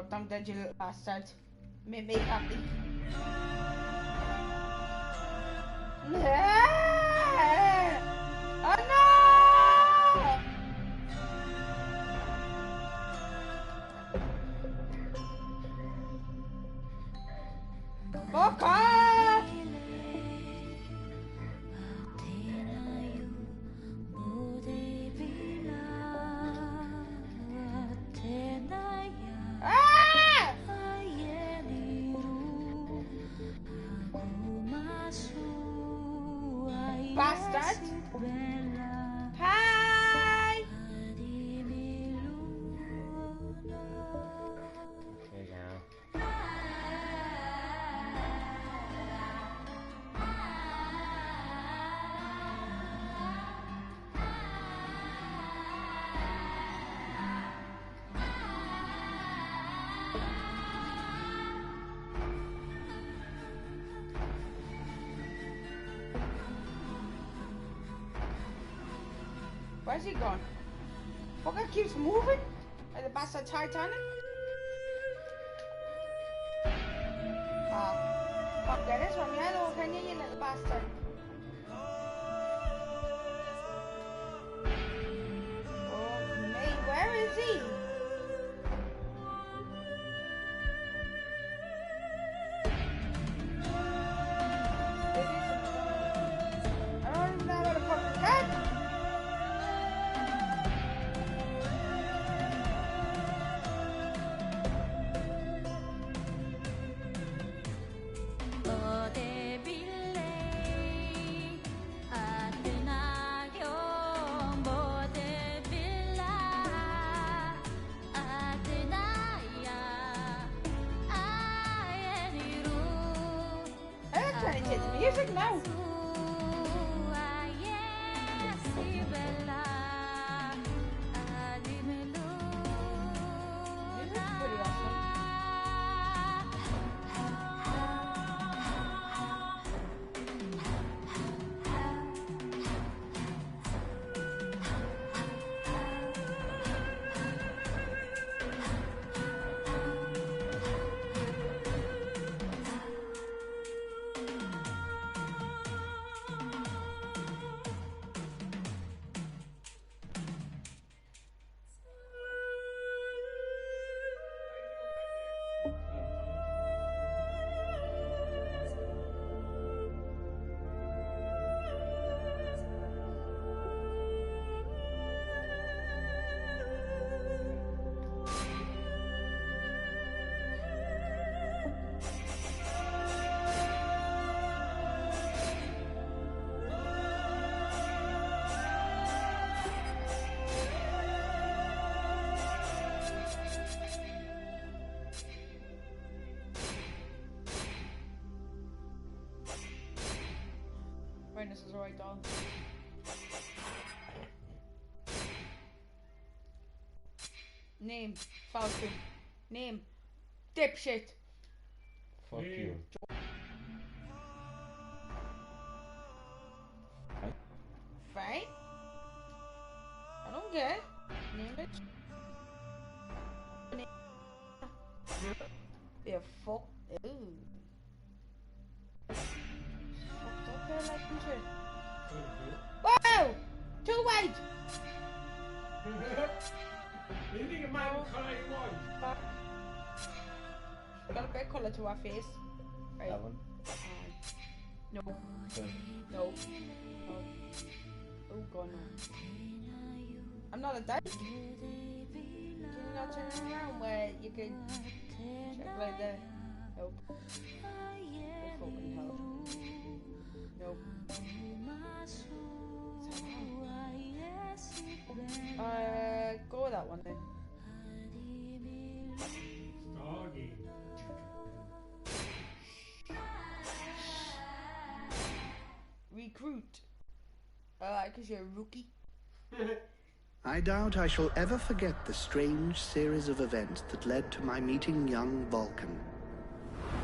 Drop down dead, you little bastard. Make me happy. Oh no! Fuck off! Ah! Bastard! Hi! There you go. Where's he gone? Fucker keeps moving? Like the bastard Titanic? Ah. Fuck, get this from your though, can you little bastard? Oh, mate, where is he? I don't even know where the fuck is that. It's music now. Music's pretty awesome. This is right, doll. Name, Falcon. Name, dipshit. Fuck you. Fine. I don't get it. Name it. Yeah, fuck. Ooh. Whoa! Too wide! You think it might be colour you want? Got a bit of colour to our face. Right. That one? No. Okay. No. No. Oh god, no. I'm not a dyke. Can you not turn around where you can check like that? Nope. Oh fucking hell. Nope. Go with that one then. Stargate. Recruit. Because you're a rookie. I doubt I shall ever forget the strange series of events that led to my meeting young Vulcan.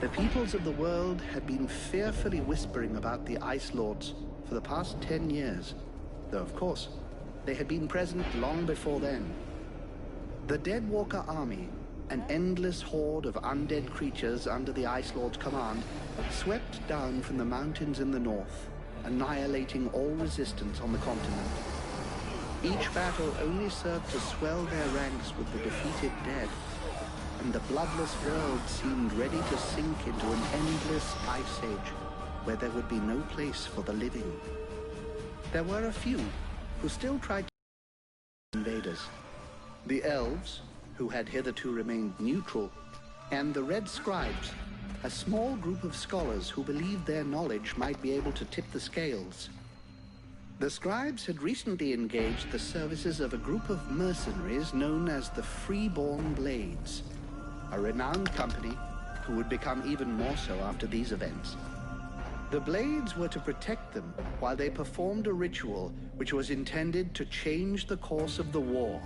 The peoples of the world had been fearfully whispering about the Ice Lords for the past 10 years, though of course, they had been present long before then. The Deadwalker army an endless horde of undead creatures under the Ice Lord's command swept down from the mountains in the north, annihilating all resistance on the continent. Each battle only served to swell their ranks with the defeated dead, and the bloodless world seemed ready to sink into an endless ice age where there would be no place for the living. There were a few who still tried to invaders. The elves, who had hitherto remained neutral, and the red scribes, a small group of scholars who believed their knowledge might be able to tip the scales. The scribes had recently engaged the services of a group of mercenaries known as the Freeborn Blades, a renowned company who would become even more so after these events. The Blades were to protect them while they performed a ritual which was intended to change the course of the war.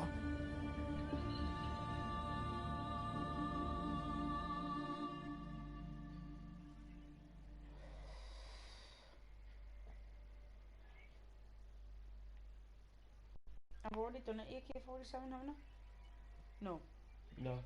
I've already done an AK-47, haven't I? No. No.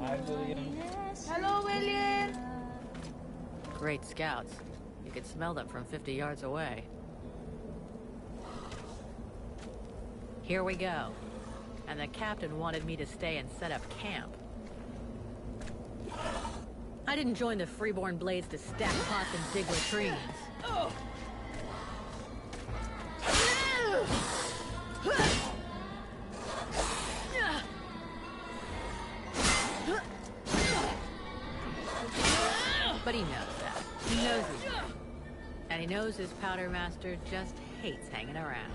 Hi, William. Hello, William! Great scouts. You could smell them from 50 yards away. Here we go. And the captain wanted me to stay and set up camp. I didn't join the Freeborn Blades to stack pots and dig latrines. But he knows that. He knows he's right. And he knows his powder master just hates hanging around.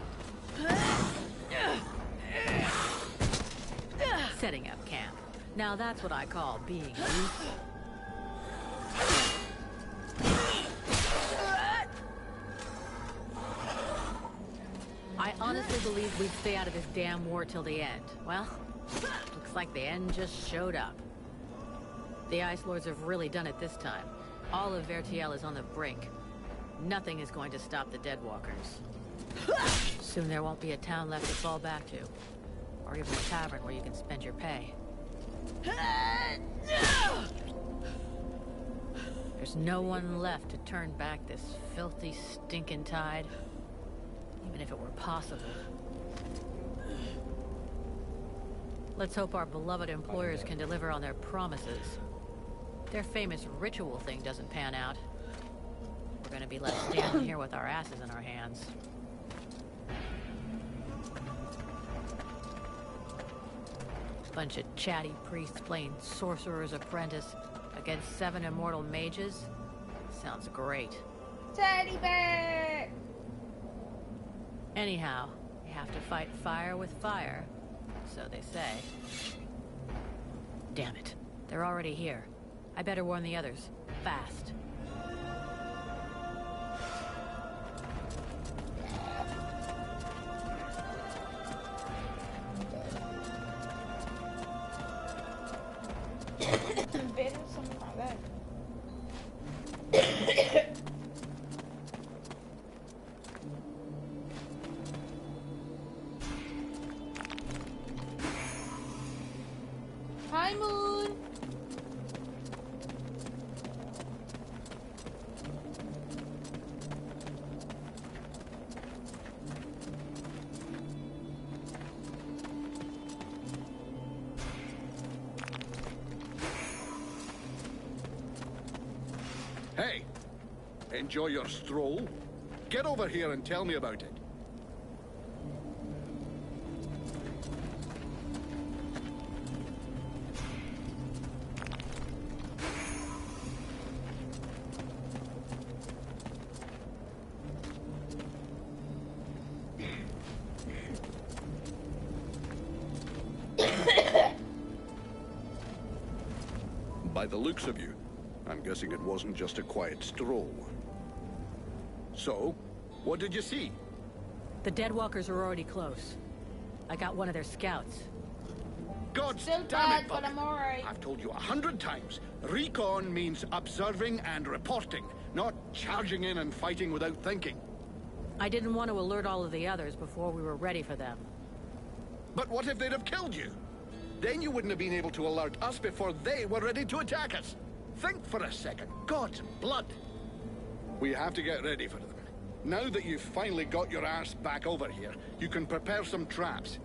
Setting up camp. Now that's what I call being useful. I honestly believed we'd stay out of this damn war till the end. Well, looks like the end just showed up. The Ice Lords have really done it this time. All of Vertiel is on the brink. Nothing is going to stop the Deadwalkers. Soon there won't be a town left to fall back to. Or even a tavern where you can spend your pay. There's no one left to turn back this filthy, stinking tide. Even if it were possible. Let's hope our beloved employers can deliver on their promises. Their famous ritual thing doesn't pan out. We're gonna be left standing here with our asses in our hands. Bunch of chatty priests playing Sorcerer's Apprentice against 7 immortal mages? Sounds great. Teddy bear! Anyhow, you have to fight fire with fire. So they say. Damn it. They're already here. I better warn the others. Fast. Better something like that. Hi, Moon. Hey, enjoy your stroll? Get over here and tell me about it. by the looks of you. I'm guessing it wasn't just a quiet stroll. So, what did you see? The Deadwalkers are already close. I got one of their scouts. God Still damn bad, it, but Bucket. I'm alright. I've told you 100 times. Recon means observing and reporting, not charging in and fighting without thinking. I didn't want to alert all of the others before we were ready for them. But what if they'd have killed you? Then you wouldn't have been able to alert us before they were ready to attack us. Think for a second. God's blood. We have to get ready for them. Now that you've finally got your arse back over here, you can prepare some traps.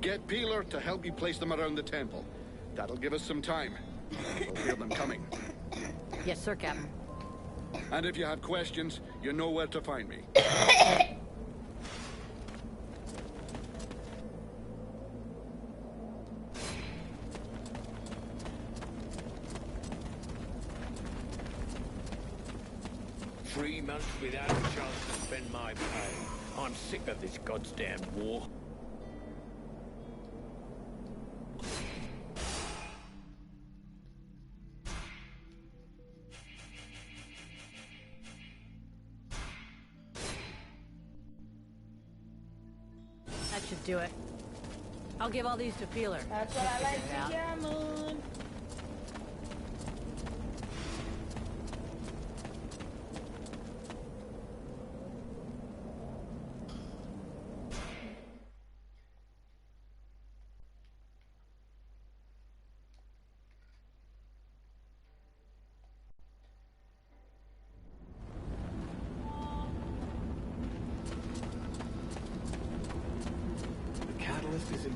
Get Peeler to help you place them around the temple. That'll give us some time. We'll hear them coming. Yes, sir, Captain. And if you have questions, you know where to find me. Three months without a chance to spend my pay. I'm sick of this goddamn war. That should do it. I'll give all these to Peeler. That's what I like Yeah. to hear, Moon. The catalyst is in.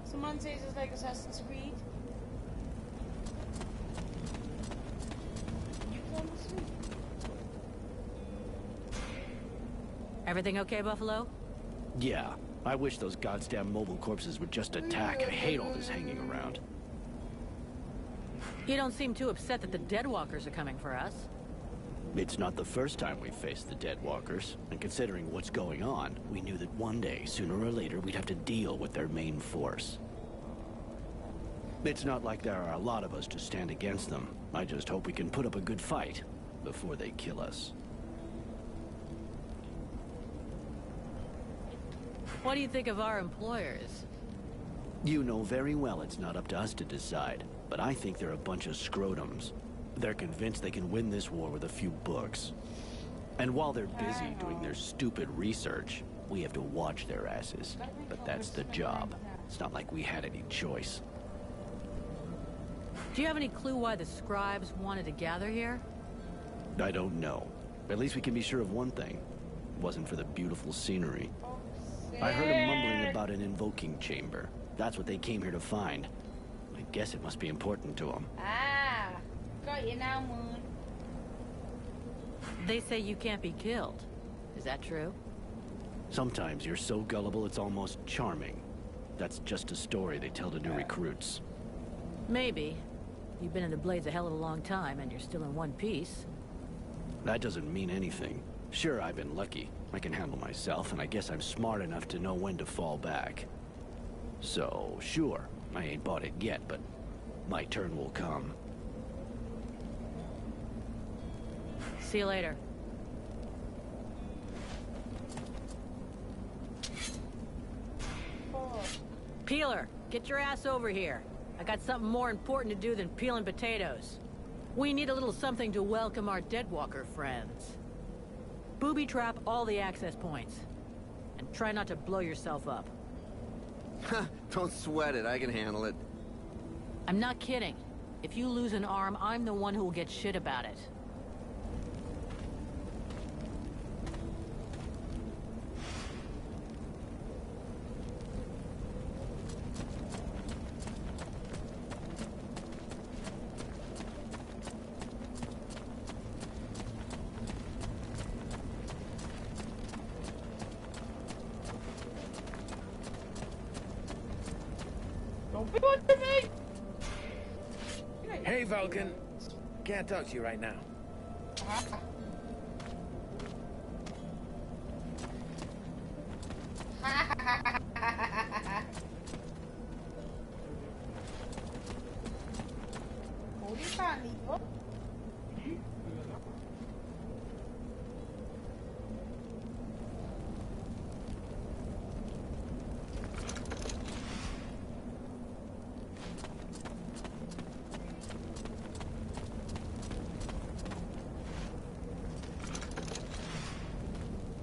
Someone says it's like Assassin's Creed. You can sleep. Everything okay, Buffalo? Yeah. I wish those goddamn mobile corpses would just attack. I hate all this hanging around. You don't seem too upset that the Deadwalkers are coming for us. It's not the first time we've faced the Deadwalkers, and considering what's going on, we knew that one day, sooner or later, we'd have to deal with their main force. It's not like there are a lot of us to stand against them. I just hope we can put up a good fight before they kill us. What do you think of our employers? You know very well it's not up to us to decide, but I think they're a bunch of scrotums. They're convinced they can win this war with a few books. And while they're busy doing their stupid research, we have to watch their asses. But that's the job. It's not like we had any choice. Do you have any clue why the scribes wanted to gather here? I don't know. At least we can be sure of one thing. It wasn't for the beautiful scenery. I heard them mumbling about an invoking chamber. That's what they came here to find. I guess it must be important to them. Ah, got you now, Moon. They say you can't be killed. Is that true? Sometimes you're so gullible it's almost charming. That's just a story they tell to new recruits. Maybe. You've been in the Blades a hell of a long time, and you're still in one piece. That doesn't mean anything. Sure, I've been lucky. I can handle myself, and I guess I'm smart enough to know when to fall back. So, sure, I ain't bought it yet, but my turn will come. See you later. Peeler, get your ass over here. I got something more important to do than peeling potatoes. We need a little something to welcome our Deadwalker friends. Booby trap all the access points. And try not to blow yourself up. Don't sweat it, I can handle it. I'm not kidding. If you lose an arm, I'm the one who will get shit about it. What want to me? Hey, Vulcan. Can't talk to you right now. 우리 반 이거?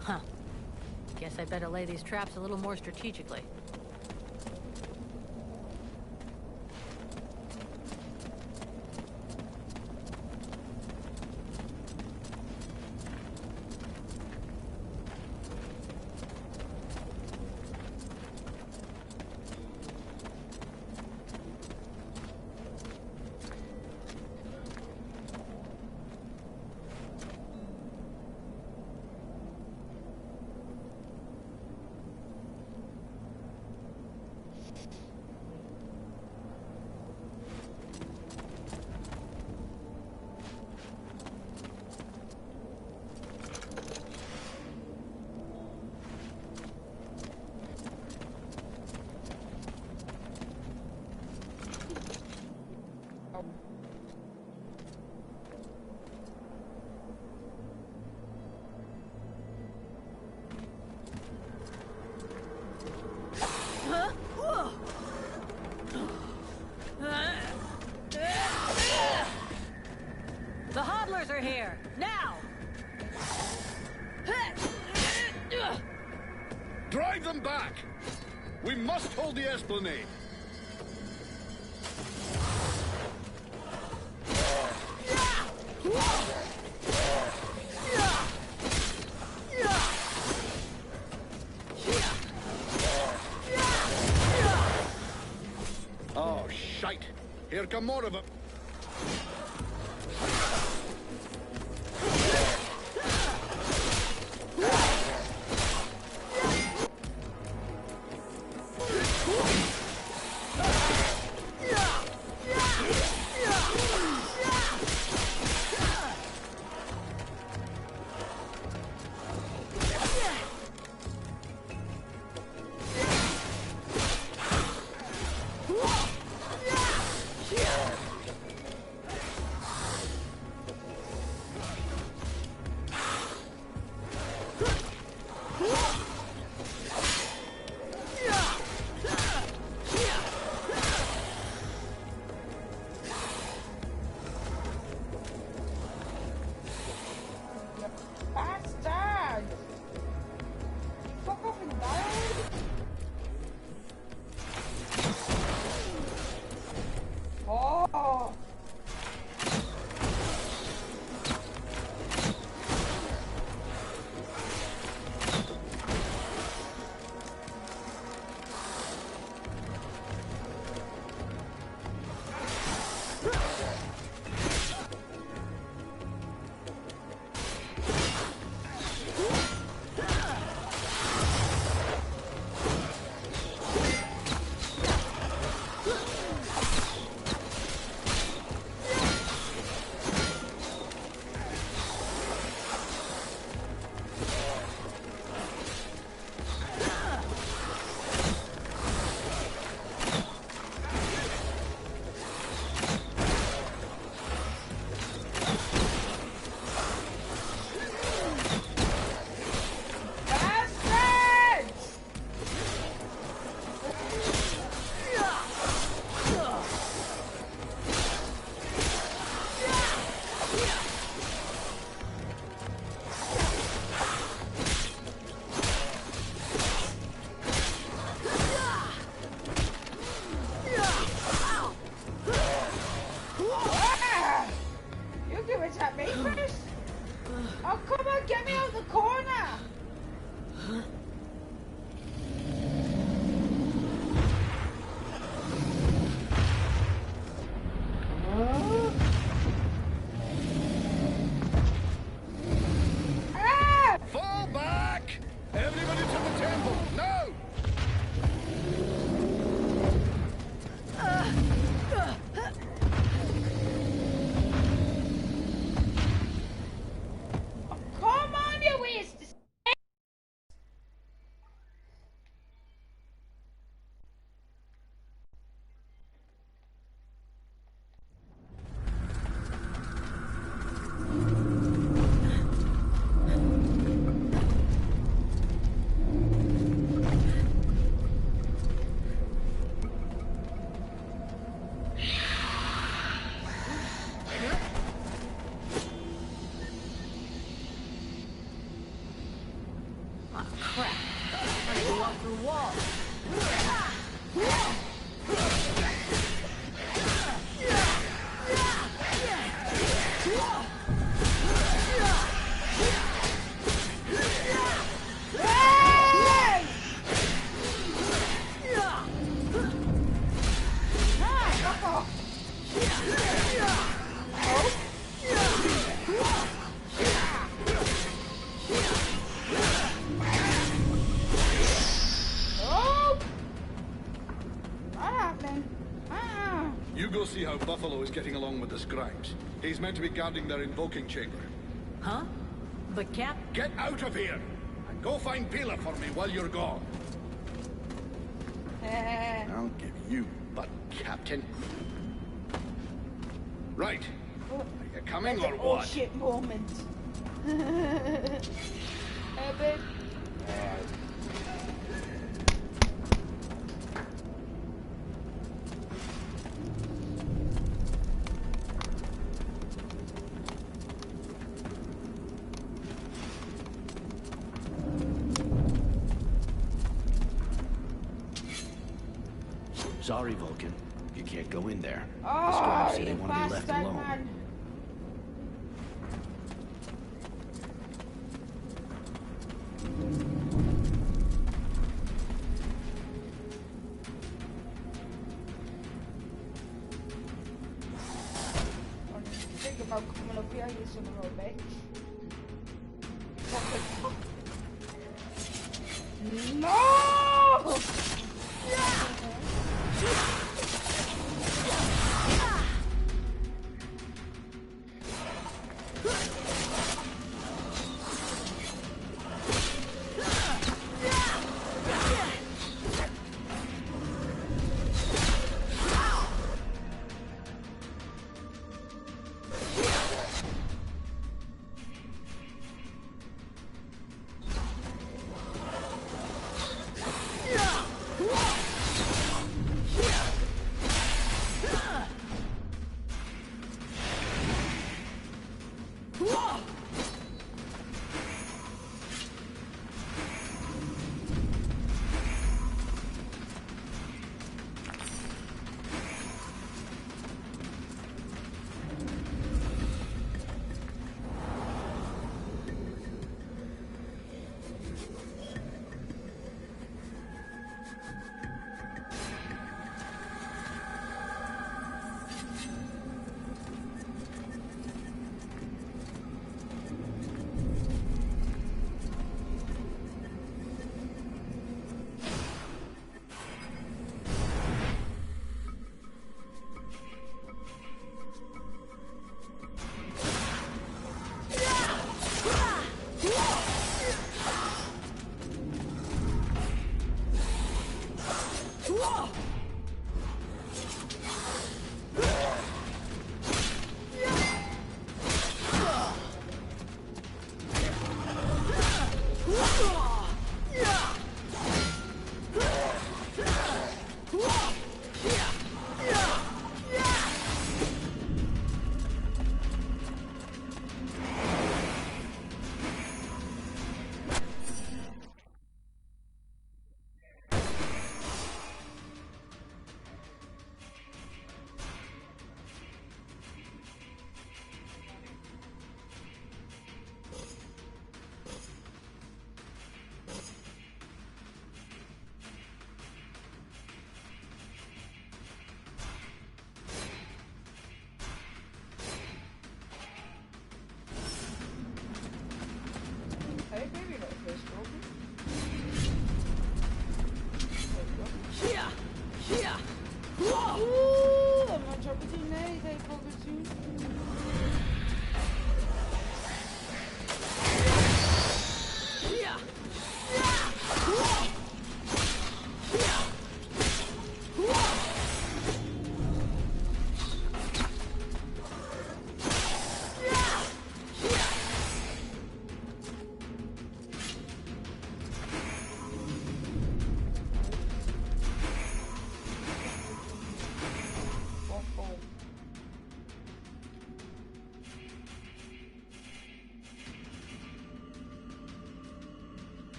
Huh. Guess I better lay these traps a little more strategically. The hodlers are here! Now! Drive them back! We must hold the esplanade. Oh, shite! Here come more of them. Bastard! Fuck off and die! Oh! Oh! Not happening. You go see how Buffalo is getting along with the scribes. He's meant to be guarding their invoking chamber. Huh? But Cap... Get out of here! And go find Pila for me while you're gone. I'll give you butt, Captain. Right. Are you coming That's or an what? oh shit moment. Hey, babe. Sorry, Vulcan. You can't go in there. The Oh, scribes say they you want to be left bastard, alone. man. Think about coming up here, you son of a bitch. No!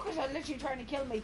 Fuckers are literally trying to kill me.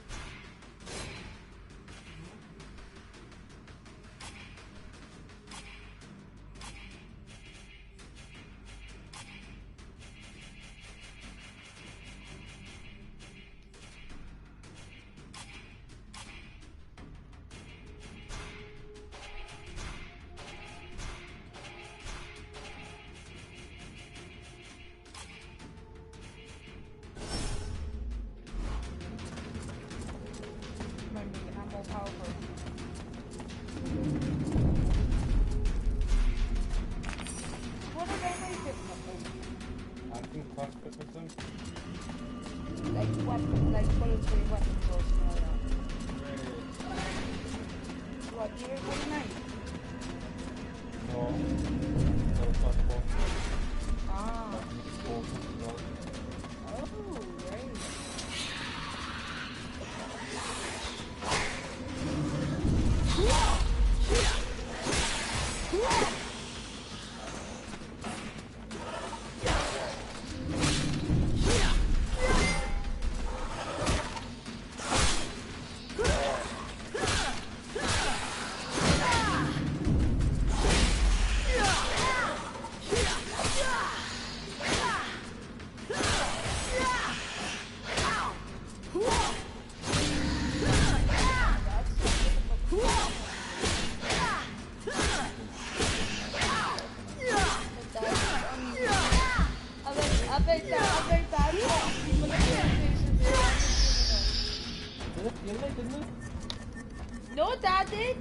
No, Dad did.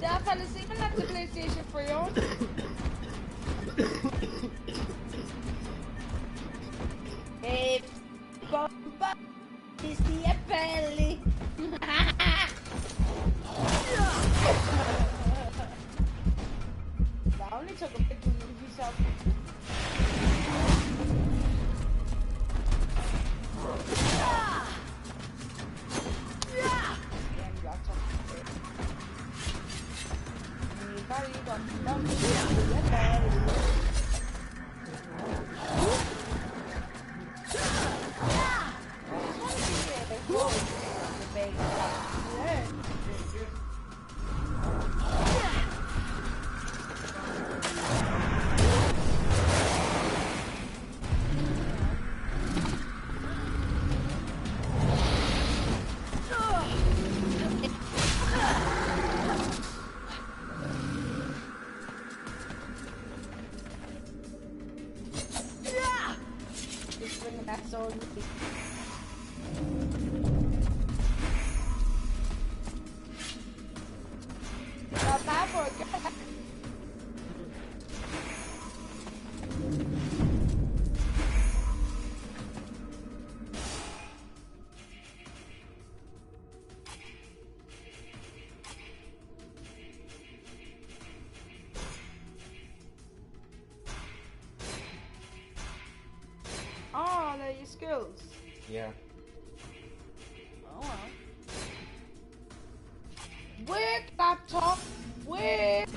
Dad fell asleep and left the PlayStation for you. Hey, bomba, is the belly. That only took a picture of yourself. Oh, they're your skills. Yeah. Oh well. Work, laptop, work.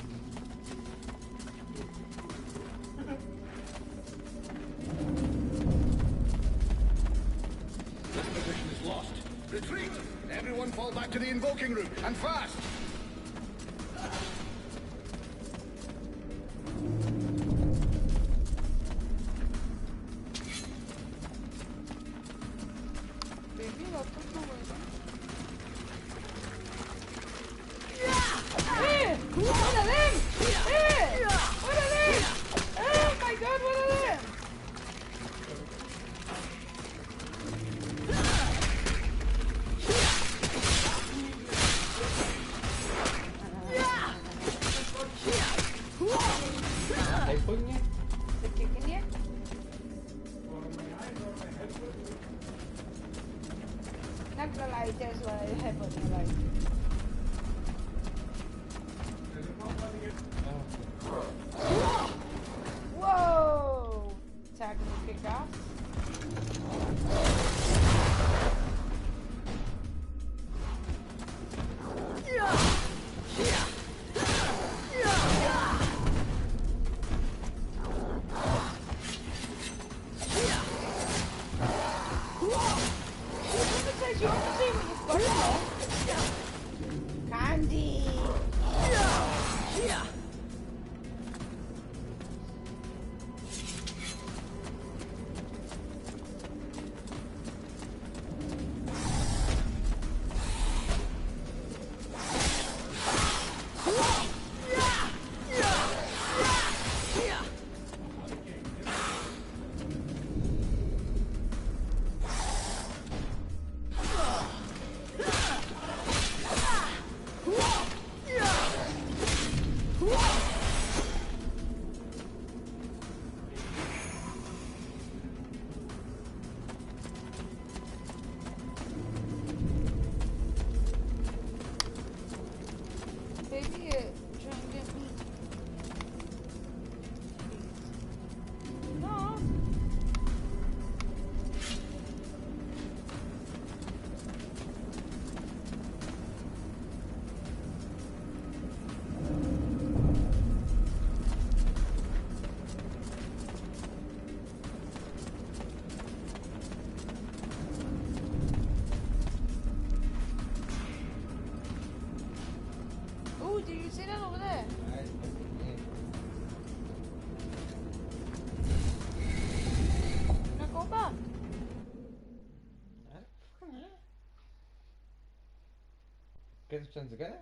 This position is lost. Retreat! Everyone fall back to the invoking room, and fast! Whoa! Attacking the kick off. do you see that over there? Now go back. Get the turn together.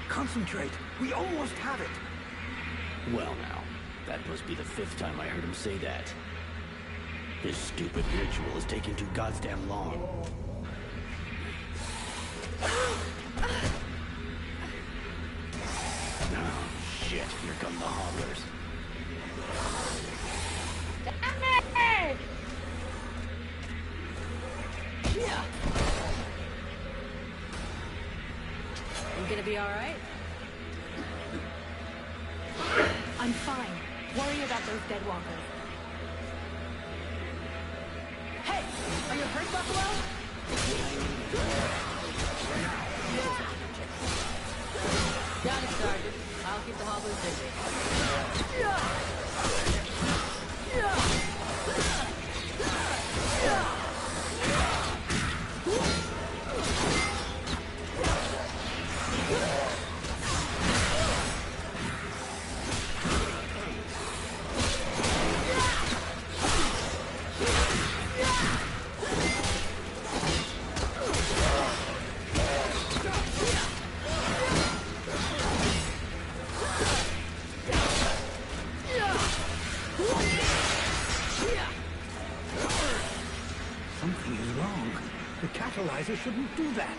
Concentrate. We almost have it. Well now, that must be the 5th time I heard him say that. His stupid ritual is taking too goddamn long. Oh, shit. Here come the hobblers. Damn it! Yeah. You gonna be all right? I'm fine. Worry about those dead walkers. Hey! Are you hurt, Buffalo? Got it, Sergeant. I'll keep the hobblers busy. Something is wrong. The catalyzer shouldn't do that.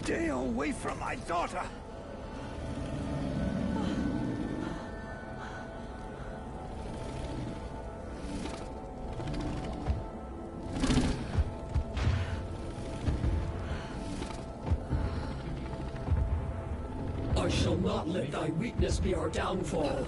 Stay away from my daughter! I shall not let thy weakness be our downfall.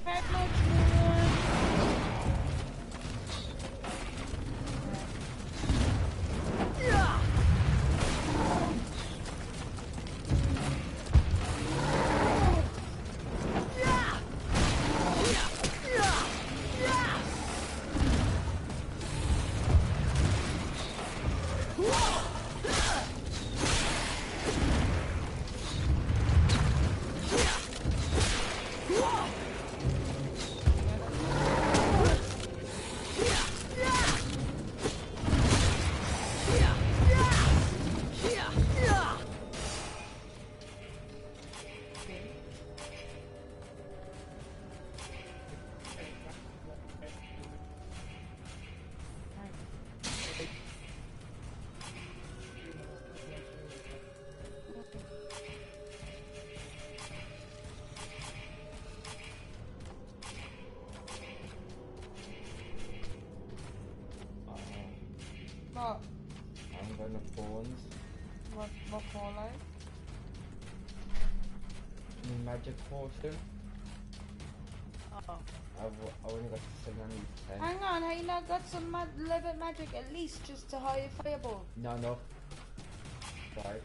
very much, man. Yeah. What? I'm gonna phones. What for, like? Magic potion. Oh. I've only got 710. Hang on, have you not got some level magic at least just to hire fireball? No. Right.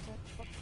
Magic potion.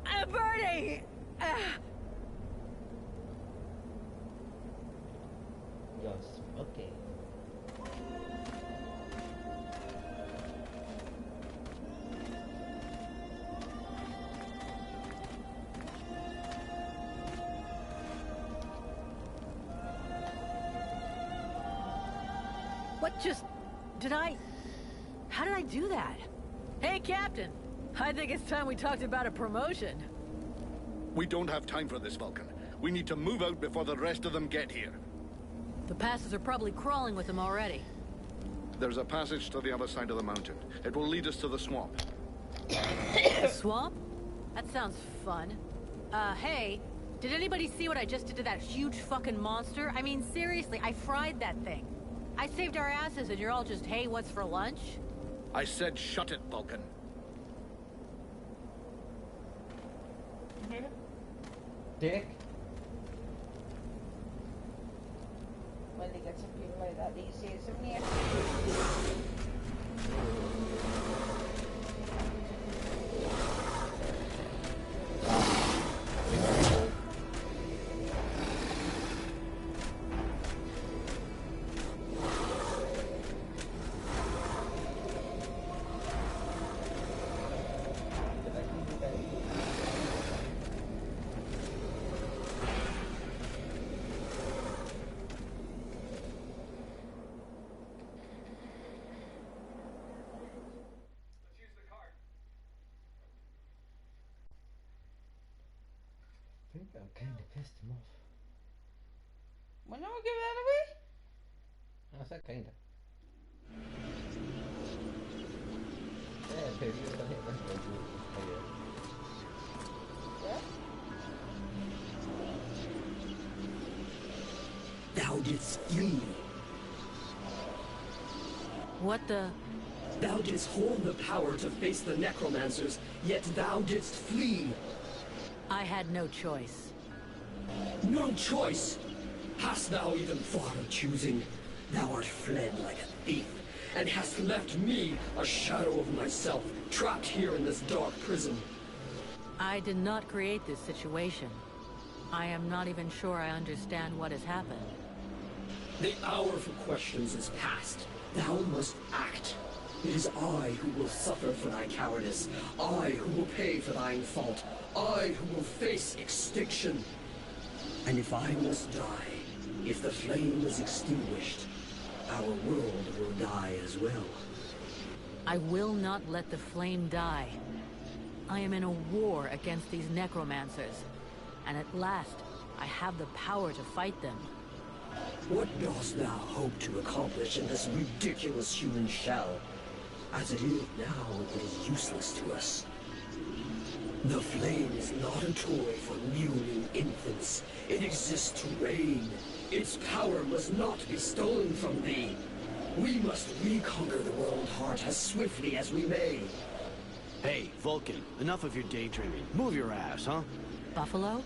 I'm burning! Yes, okay. What just... How did I do that? Hey, Captain! I think it's time we talked about a promotion. We don't have time for this, Vulcan. We need to move out before the rest of them get here. The passes are probably crawling with them already. There's a passage to the other side of the mountain. It will lead us to the swamp. The swamp? That sounds fun. Hey, Did anybody see what I just did to that huge fucking monster? I mean, seriously, I fried that thing. I saved our asses and you're all just, hey, what's for lunch? I said shut it, Vulcan. Dick. When they get some people like that these days, don't you? I think I kind of pissed him off. Well, no, give that away. I said kind of. Yeah, baby, you're gonna hit this baby. Yeah? Thou didst flee. What the? Thou didst hold the power to face the necromancers, yet thou didst flee. I had no choice. No choice! Hast thou even thought of choosing? Thou art fled like a thief, and hast left me, a shadow of myself, trapped here in this dark prison. I did not create this situation. I am not even sure I understand what has happened. The hour for questions is past. Thou must act. It is I who will suffer for thy cowardice. I who will pay for thine fault. I who will face extinction. And if I must die, if the flame is extinguished, our world will die as well. I will not let the flame die. I am in a war against these necromancers, and at last, I have the power to fight them. What dost thou hope to accomplish in this ridiculous human shell? As it is now, it is useless to us. The flame is not a toy for mewing infants. It exists to reign. Its power must not be stolen from thee. We must reconquer the world heart as swiftly as we may. Hey, Vulcan, enough of your daydreaming. Move your ass, huh? Buffalo?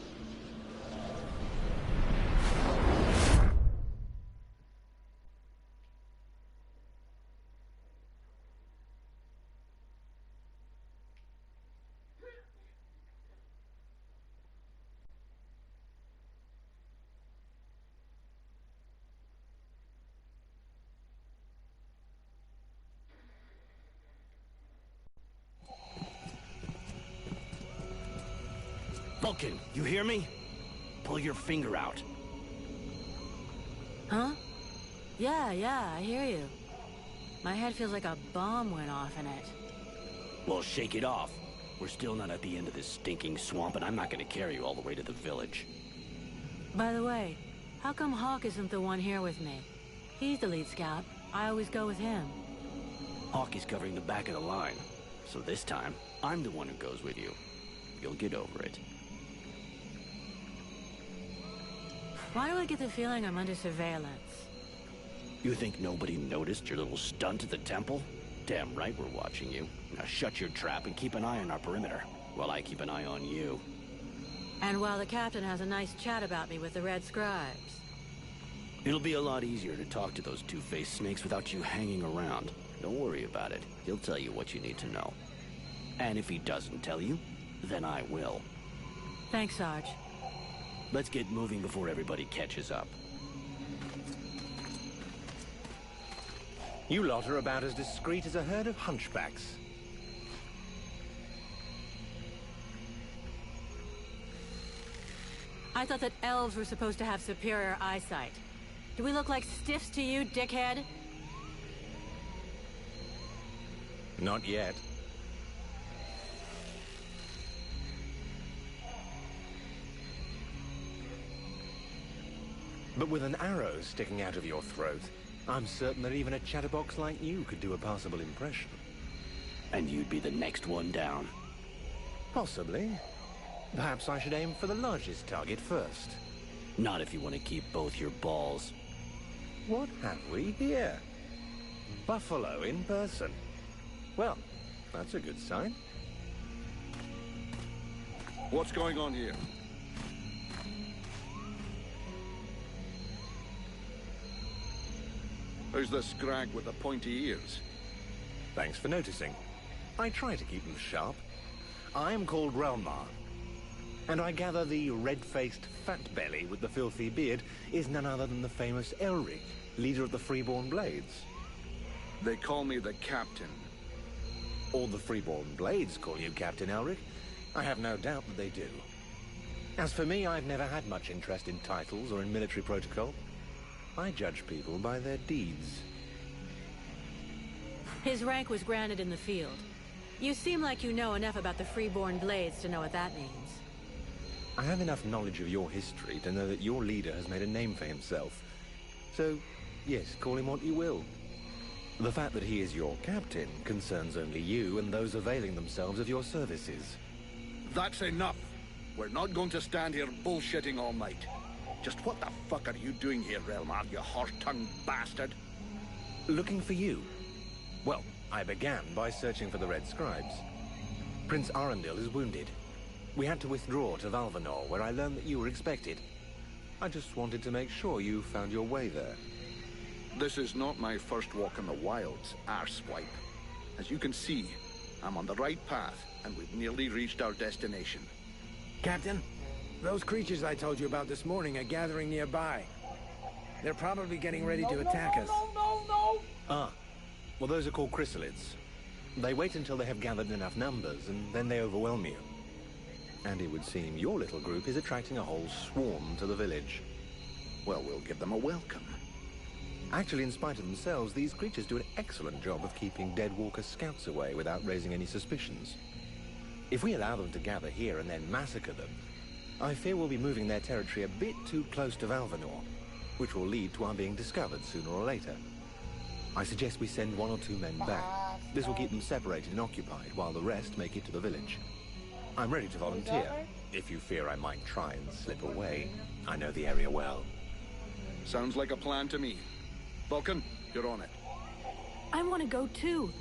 Vulcan, you hear me? Pull your finger out. Huh? Yeah, I hear you. My head feels like a bomb went off in it. Well, shake it off. We're still not at the end of this stinking swamp, and I'm not gonna carry you all the way to the village. By the way, how come Hawk isn't the one here with me? He's the lead scout. I always go with him. Hawk is covering the back of the line. So this time, I'm the one who goes with you. You'll get over it. Why do I get the feeling I'm under surveillance? You think nobody noticed your little stunt at the temple? Damn right we're watching you. Now shut your trap and keep an eye on our perimeter, while I keep an eye on you. And while the captain has a nice chat about me with the Red Scribes. It'll be a lot easier to talk to those two-faced snakes without you hanging around. Don't worry about it. He'll tell you what you need to know. And if he doesn't tell you, then I will. Thanks, Sarge. Let's get moving before everybody catches up. You lot are about as discreet as a herd of hunchbacks. I thought that elves were supposed to have superior eyesight. Do we look like stiffs to you, dickhead? Not yet. But with an arrow sticking out of your throat, I'm certain that even a chatterbox like you could do a passable impression. And you'd be the next one down. Possibly. Perhaps I should aim for the largest target first. Not if you want to keep both your balls. What have we here? Buffalo in person. Well, that's a good sign. What's going on here? Who's the scrag with the pointy ears? Thanks for noticing. I try to keep them sharp. I am called Relmar, and I gather the red-faced fat belly with the filthy beard is none other than the famous Elric, leader of the Freeborn Blades. They call me the Captain. All the Freeborn Blades call you Captain Elric. I have no doubt that they do. As for me, I've never had much interest in titles or in military protocol. I judge people by their deeds. His rank was granted in the field. You seem like you know enough about the Freeborn Blades to know what that means. I have enough knowledge of your history to know that your leader has made a name for himself. So, yes, call him what you will. The fact that he is your captain concerns only you and those availing themselves of your services. That's enough. We're not going to stand here bullshitting all night. Just what the fuck are you doing here, Relmar, you horse-tongued bastard? Looking for you. Well, I began by searching for the Red Scribes. Prince Arundel is wounded. We had to withdraw to Valvanor, where I learned that you were expected. I just wanted to make sure you found your way there. This is not my first walk in the wilds, arsewipe. As you can see, I'm on the right path, and we've nearly reached our destination. Captain, those creatures I told you about this morning are gathering nearby. They're probably getting ready to attack us. No. Ah, well, those are called chrysalids. They wait until they have gathered enough numbers, and then they overwhelm you. And it would seem your little group is attracting a whole swarm to the village. Well, we'll give them a welcome. Actually, in spite of themselves, these creatures do an excellent job of keeping Deadwalker scouts away without raising any suspicions. If we allow them to gather here and then massacre them, I fear we'll be moving their territory a bit too close to Valvanor, which will lead to our being discovered sooner or later. I suggest we send 1 or 2 men back. This will keep them separated and occupied while the rest make it to the village. I'm ready to volunteer. If you fear I might try and slip away, I know the area well. Sounds like a plan to me. Vulcan, you're on it. I want to go too.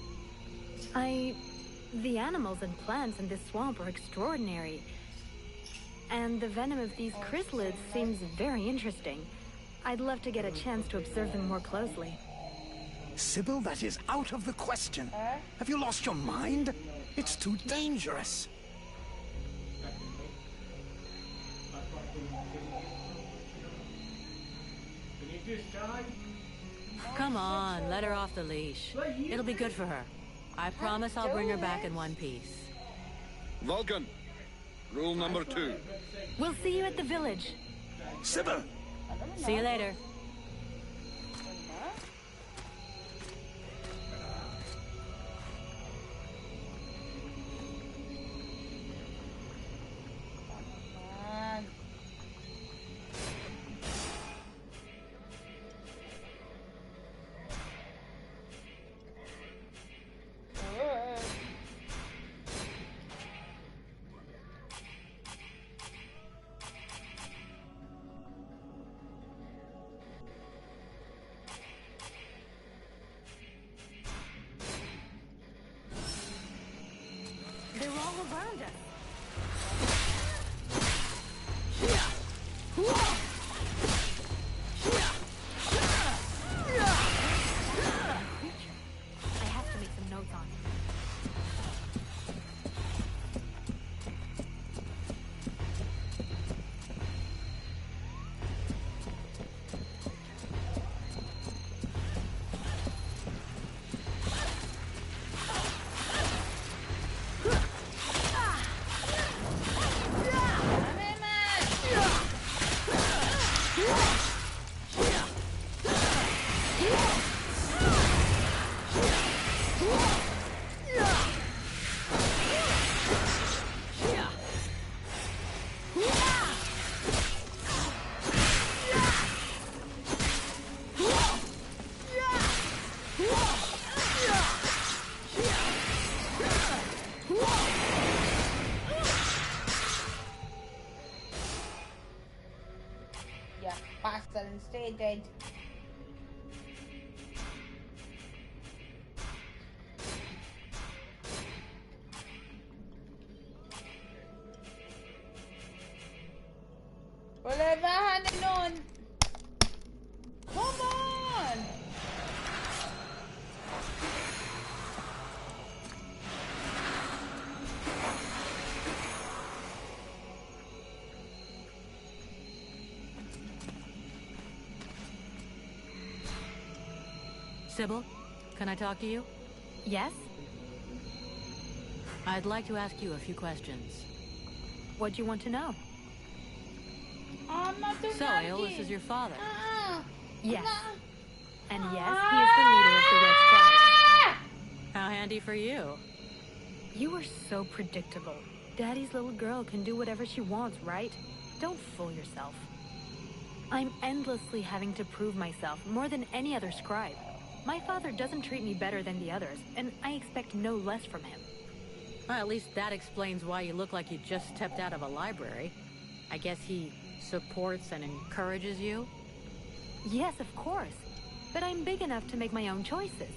The animals and plants in this swamp are extraordinary. And the venom of these chrysalids seems very interesting. I'd love to get a chance to observe them more closely. Sybil, that is out of the question. Have you lost your mind? It's too dangerous. Come on, let her off the leash. It'll be good for her. I promise I'll bring her back in one piece. Vulcan, rule number 2. We'll see you at the village. Sybil! See you later. They're all around us. I have to make some notes on it. and stay dead. Whatever hanging on. Come on. Sybil, can I talk to you? Yes? I'd like to ask you a few questions. What do you want to know? I'm not doing So, Aeolus is your father? Yes. And yes, he is the leader of the Red Scribes. How handy for you. You are so predictable. Daddy's little girl can do whatever she wants, right? Don't fool yourself. I'm endlessly having to prove myself more than any other scribe. My father doesn't treat me better than the others, and I expect no less from him. Well, at least that explains why you look like you just stepped out of a library. I guess he supports and encourages you? Yes, of course. But I'm big enough to make my own choices.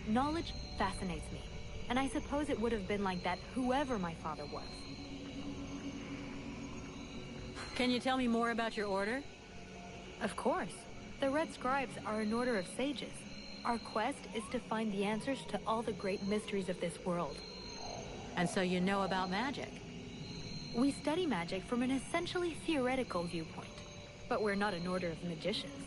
Knowledge fascinates me. And I suppose it would have been like that whoever my father was. Can you tell me more about your order? Of course. The Red Scribes are an order of sages. Our quest is to find the answers to all the great mysteries of this world. And so you know about magic? We study magic from an essentially theoretical viewpoint, but we're not an order of magicians.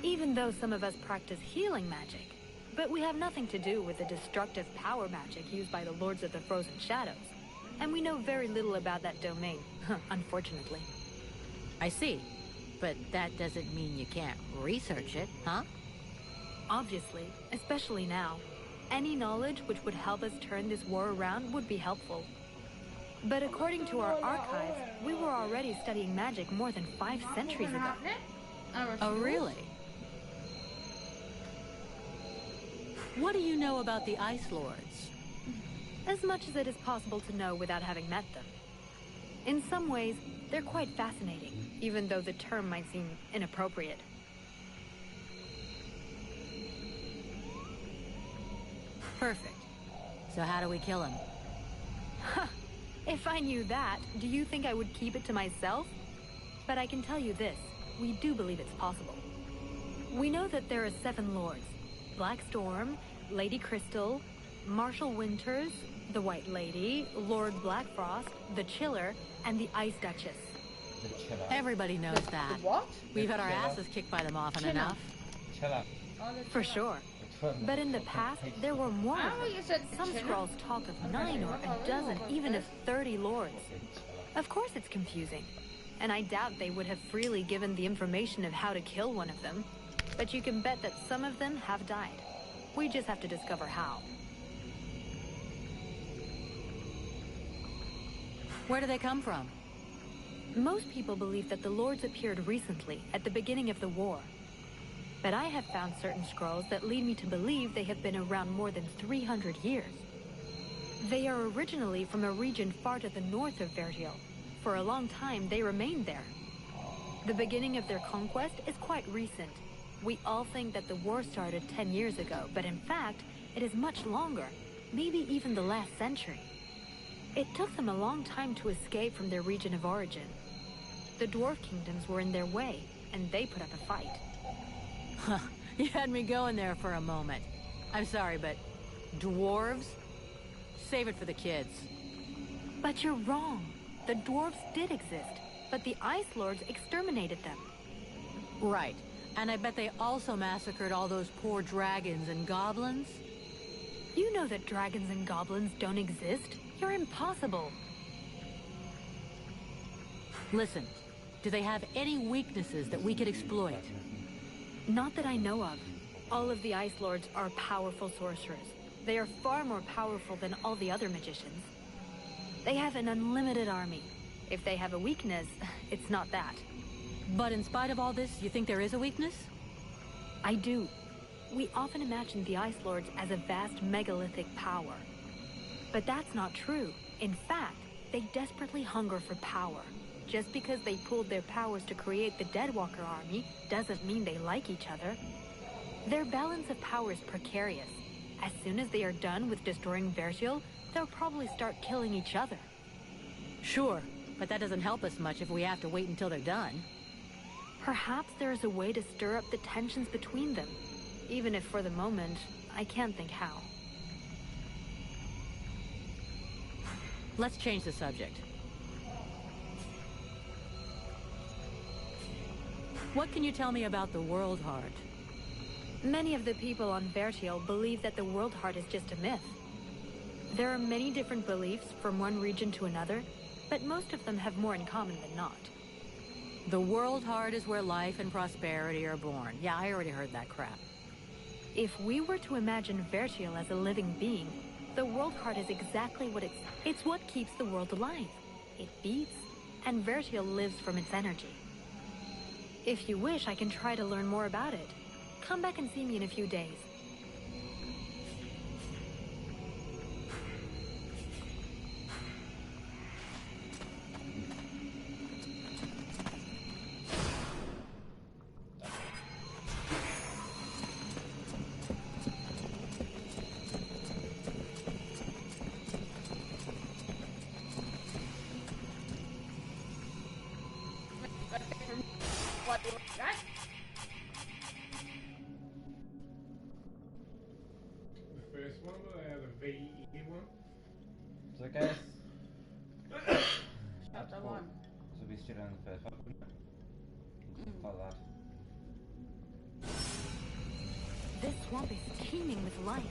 Even though some of us practice healing magic, but we have nothing to do with the destructive power magic used by the Lords of the Frozen Shadows. And we know very little about that domain, unfortunately. I see. But that doesn't mean you can't research it, huh? Obviously, especially now. Any knowledge which would help us turn this war around would be helpful. But according to our archives, we were already studying magic more than 5 centuries ago. Oh, really? What do you know about the Ice Lords? As much as it is possible to know without having met them. In some ways, they're quite fascinating, even though the term might seem inappropriate. Perfect. So how do we kill him? If I knew that, do you think I would keep it to myself? But I can tell you this, we do believe it's possible. We know that there are 7 lords. Black Storm, Lady Crystal, Marshal Winters, the White Lady, Lord Blackfrost, the Chiller, and the Ice Duchess. Everybody knows that. What? We've had our asses kicked by them often enough. For sure. But in the past, there were more of them. Some scrolls talk of 9 or a dozen, even of 30 lords. Of course it's confusing. And I doubt they would have freely given the information of how to kill one of them. But you can bet that some of them have died. We just have to discover how. Where do they come from? Most people believe that the lords appeared recently, at the beginning of the war. But I have found certain scrolls that lead me to believe they have been around more than 300 years. They are originally from a region far to the north of Vertiel. For a long time, they remained there. The beginning of their conquest is quite recent. We all think that the war started 10 years ago, but in fact, it is much longer, maybe even the last century. It took them a long time to escape from their region of origin. The dwarf kingdoms were in their way, and they put up a fight. Huh, you had me going there for a moment. I'm sorry, but dwarves? Save it for the kids. But you're wrong. The dwarves did exist, but the Ice Lords exterminated them. Right. And I bet they also massacred all those poor dragons and goblins? You know that dragons and goblins don't exist. You're impossible. Listen, do they have any weaknesses that we could exploit? Not that I know of. All of the Ice Lords are powerful sorcerers. They are far more powerful than all the other magicians. They have an unlimited army. If they have a weakness, it's not that. But in spite of all this, you think there is a weakness? I do. We often imagine the Ice Lords as a vast megalithic power. But that's not true. In fact, they desperately hunger for power. Just because they pooled their powers to create the Deadwalker army doesn't mean they like each other. Their balance of power is precarious. As soon as they are done with destroying Vertial, they'll probably start killing each other. Sure, but that doesn't help us much if we have to wait until they're done. Perhaps there is a way to stir up the tensions between them, even if for the moment, I can't think how. Let's change the subject. What can you tell me about the World Heart? Many of the people on Vertial believe that the World Heart is just a myth. There are many different beliefs from one region to another, but most of them have more in common than not. The World Heart is where life and prosperity are born. Yeah, I already heard that crap. If we were to imagine Vertial as a living being, the World Heart is exactly what it's what keeps the world alive. It beats, and Vertial lives from its energy. If you wish, I can try to learn more about it. Come back and see me in a few days. So I guess Chapter 1. So we straight on the first one, wouldn't it? Follow that. This swamp is teeming with life.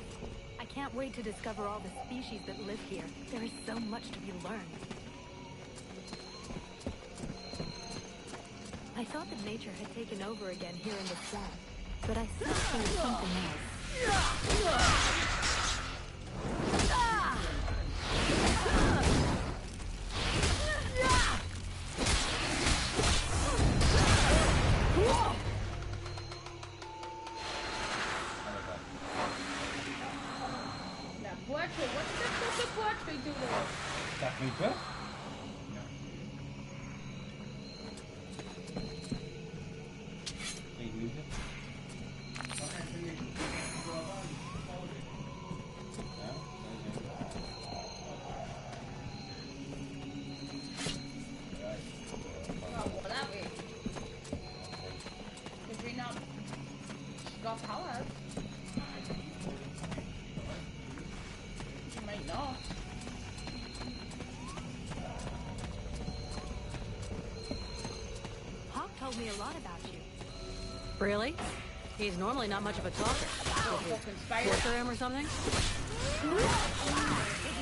I can't wait to discover all the species that live here. There is so much to be learned. I thought that nature had taken over again here in the swamp, but I still think something else. Me a lot about you. Really? He's normally not much of a talker. Torture him or something? It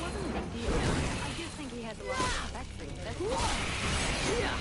wasn't a big deal. I just think he has a lot of respect for you. That's all. Yeah.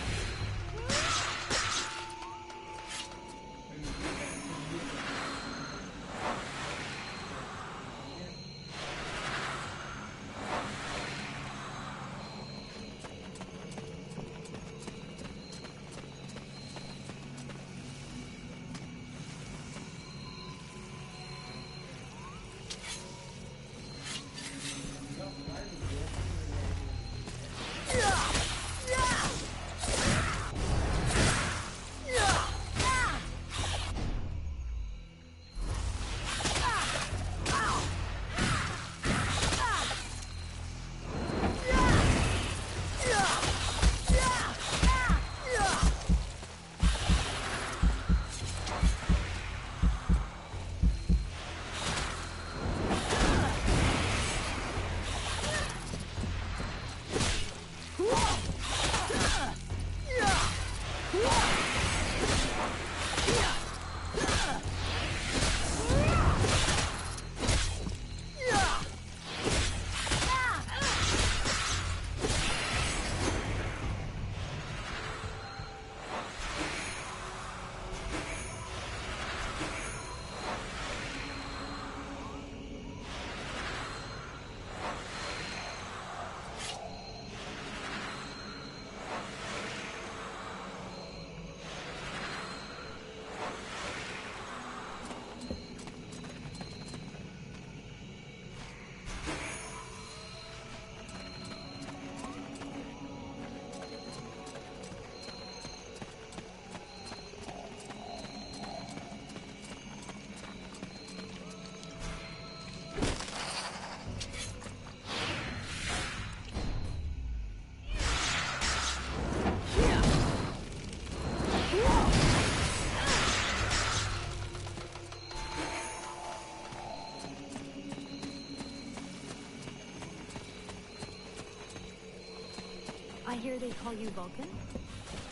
I hear they call you Vulcan.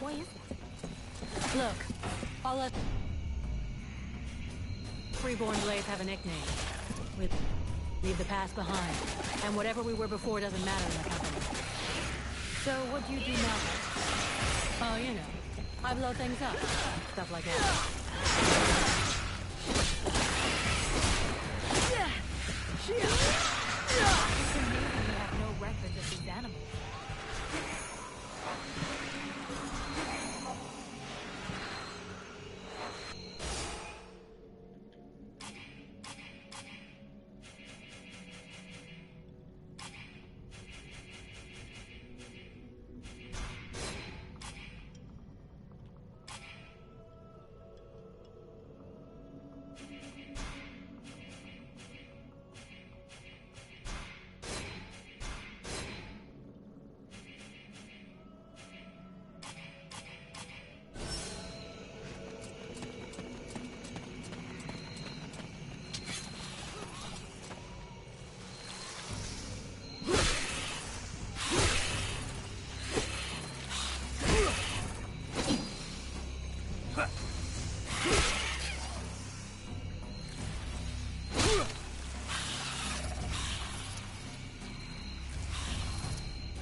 Why is that? Look, I'll let Freeborn Blades have a nickname. We leave the past behind, and whatever we were before doesn't matter in the company. So what do you do now? Oh, you know, I blow things up, stuff like that. It's amazing you have no records of these animals.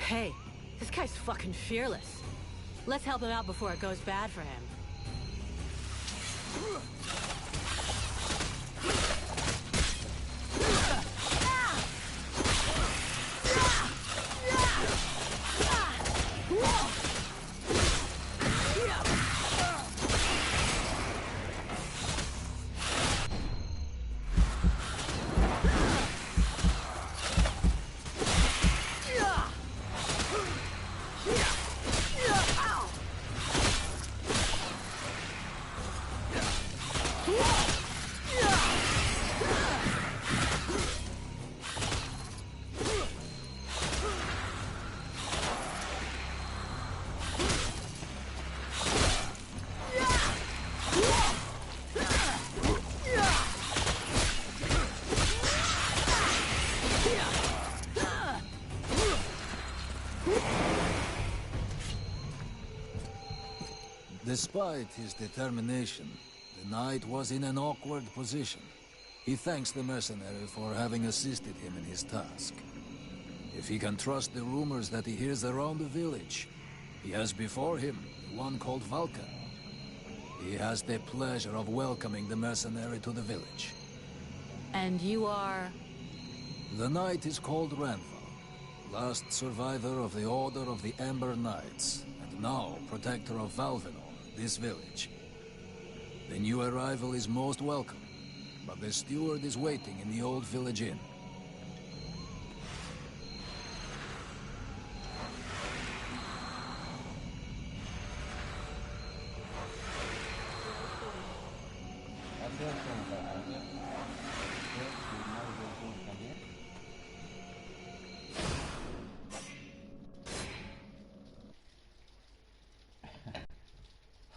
Hey, this guy's fucking fearless. Let's help him out before it goes bad for him. Despite his determination, the knight was in an awkward position. He thanks the mercenary for having assisted him in his task. If he can trust the rumors that he hears around the village, he has before him one called Vulcan. He has the pleasure of welcoming the mercenary to the village. And you are? The knight is called Ranval, last survivor of the Order of the Ember Knights, and now protector of Valvenor, this village. The new arrival is most welcome, but the steward is waiting in the old village inn.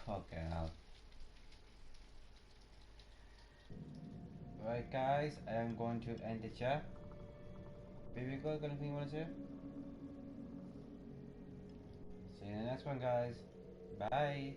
Fucking hell. Right guys, I am going to end the chat. Baby girl, got anything you want to say? See you in the next one guys. Bye.